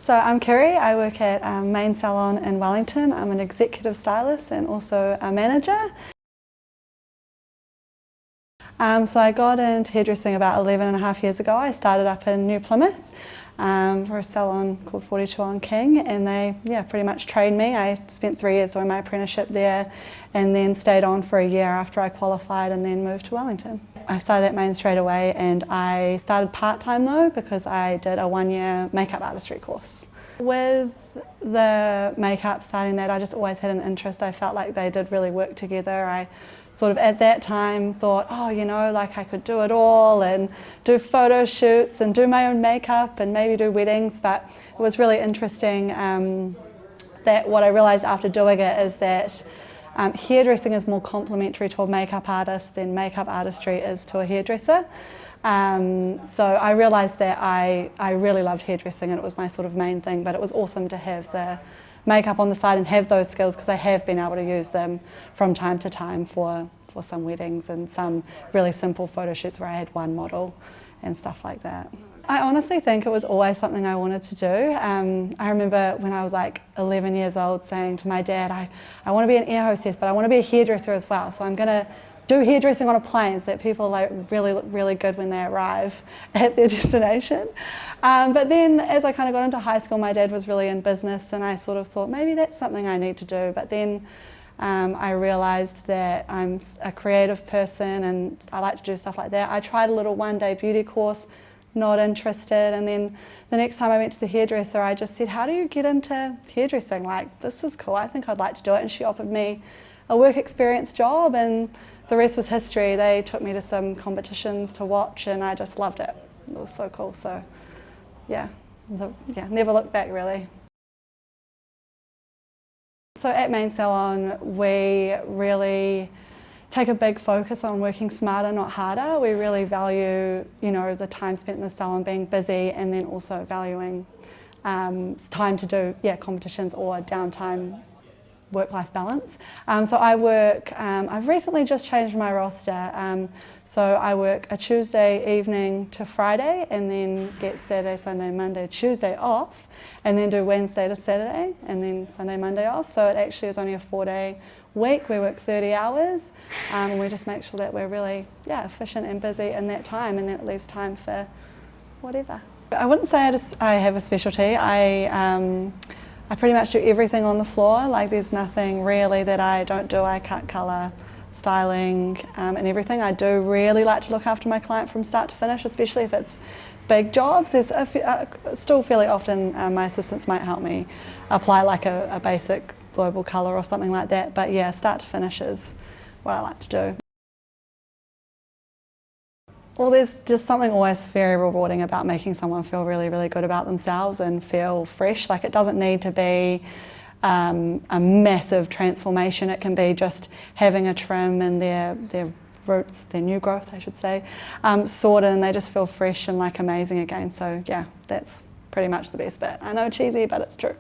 So I'm Kiri, I work at Main Salon in Wellington. I'm an executive stylist and also a manager. So I got into hairdressing about 11.5 years ago. I started up in New Plymouth for a salon called 42 on King, and they pretty much trained me. I spent 3 years doing my apprenticeship there and then stayed on for a year after I qualified and then moved to Wellington. I started at Main straight away, and I started part-time though because I did a 1-year makeup artistry course. With the makeup, starting that, I just always had an interest. I felt like they did really work together. I sort of at that time thought, oh, you know, like I could do it all and do photo shoots and do my own makeup and maybe do weddings, but it was really interesting that what I realised after doing it is that hairdressing is more complementary to a makeup artist than makeup artistry is to a hairdresser. So I realised that I really loved hairdressing and it was my sort of main thing, but it was awesome to have the makeup on the side and have those skills because I have been able to use them from time to time for some weddings and some really simple photo shoots where I had one model and stuff like that. I honestly think it was always something I wanted to do. I remember when I was like 11 years old saying to my dad, I want to be an air hostess, but I want to be a hairdresser as well, so I'm going to do hairdressing on a plane so that people like really look really good when they arrive at their destination. But then as I kind of got into high school, my dad was really in business and I sort of thought maybe that's something I need to do. But then I realised that I'm a creative person and I like to do stuff like that. I tried a little one-day beauty course, not interested, and then the next time I went to the hairdresser I just said, how do you get into hairdressing? Like, this is cool, I think I'd like to do it. And she offered me a work experience job and the rest was history. They took me to some competitions to watch and I just loved it. It was so cool, so yeah, never looked back really. So at Main Salon we really take a big focus on working smarter, not harder. We really value, you know, the time spent in the salon being busy and then also valuing time to do competitions or downtime work-life balance. So I work, I've recently just changed my roster, so I work a Tuesday evening to Friday and then get Saturday, Sunday, Monday, Tuesday off and then do Wednesday to Saturday and then Sunday, Monday off. So it actually is only a 4-day week. We work 30 hours and we just make sure that we're really efficient and busy in that time and then it leaves time for whatever. I wouldn't say I have a specialty. I pretty much do everything on the floor, like there's nothing really that I don't do. I cut, colour, styling and everything. I do really like to look after my client from start to finish, especially if it's big jobs. There's still fairly often my assistants might help me apply like a basic global colour or something like that, but yeah, start to finish is what I like to do. Well, there's just something always very rewarding about making someone feel really, really good about themselves and feel fresh. Like it doesn't need to be a massive transformation. It can be just having a trim and their roots, their new growth I should say, sorted and they just feel fresh and like amazing again. So yeah, that's pretty much the best bit. I know cheesy, but it's true.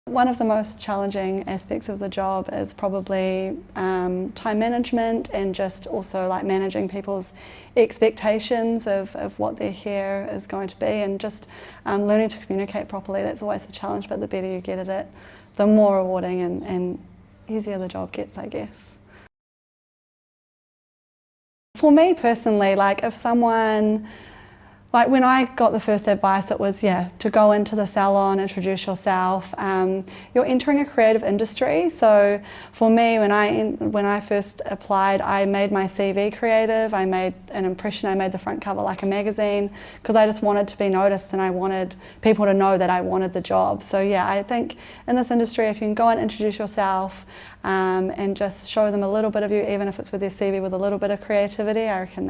One of the most challenging aspects of the job is probably time management and just also like managing people's expectations of what their hair is going to be and just learning to communicate properly. That's always the challenge, but the better you get at it, the more rewarding and easier the job gets, I guess. For me personally, like if someone, like when I got the first advice it was to go into the salon, introduce yourself. You're entering a creative industry, so for me when I first applied I made my CV creative, I made an impression, I made the front cover like a magazine because I just wanted to be noticed and I wanted people to know that I wanted the job. So yeah, I think in this industry if you can go and introduce yourself and just show them a little bit of you, even if it's with their CV with a little bit of creativity, I reckon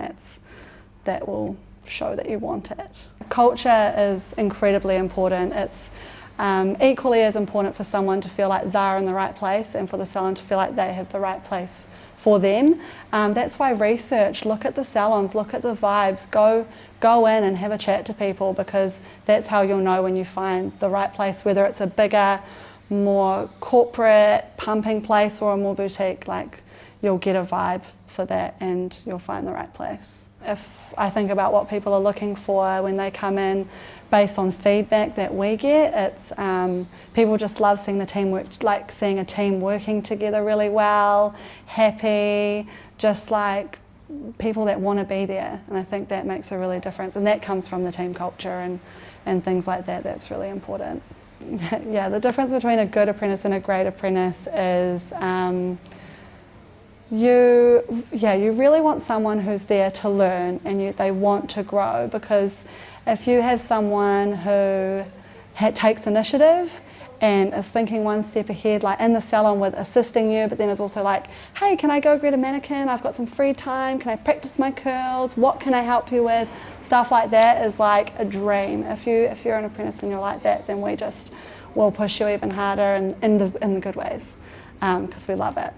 that will show that you want it. Culture is incredibly important. It's equally as important for someone to feel like they're in the right place and for the salon to feel like they have the right place for them. That's why research, look at the salons, look at the vibes, go in and have a chat to people because that's how you'll know when you find the right place, whether it's a bigger, more corporate pumping place or a more boutique, like you'll get a vibe for that and you'll find the right place. If I think about what people are looking for when they come in, based on feedback that we get, it's people just love seeing the teamwork, like seeing a team working together really well, happy, just like people that want to be there. And I think that makes a really difference, and that comes from the team culture and things like that. That's really important. Yeah, the difference between a good apprentice and a great apprentice is you really want someone who's there to learn, and they want to grow, because if you have someone who takes initiative and is thinking one step ahead, like in the salon with assisting you, but then is also like, hey, can I go get a mannequin? I've got some free time. Can I practice my curls? What can I help you with? Stuff like that is like a dream. If you're an apprentice and you're like that, then we just will push you even harder, and in the good ways, because we love it.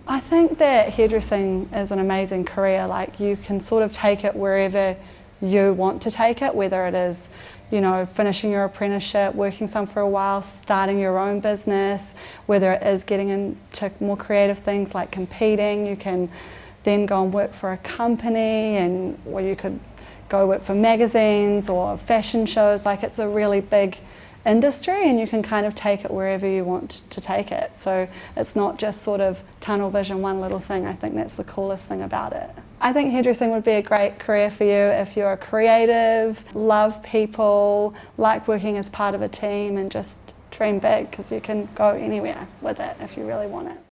I think that hairdressing is an amazing career. Like, you can sort of take it wherever you want to take it, whether it is, you know, finishing your apprenticeship, working some for a while, starting your own business, whether it is getting into more creative things like competing. You can then go and work for a company, or you could go work for magazines or fashion shows. Like, it's a really big industry, and you can kind of take it wherever you want to take it. So it's not just sort of tunnel vision, one little thing. I think that's the coolest thing about it. I think hairdressing would be a great career for you if you're creative, love people, like working as part of a team, and just dream big, because you can go anywhere with it if you really want it.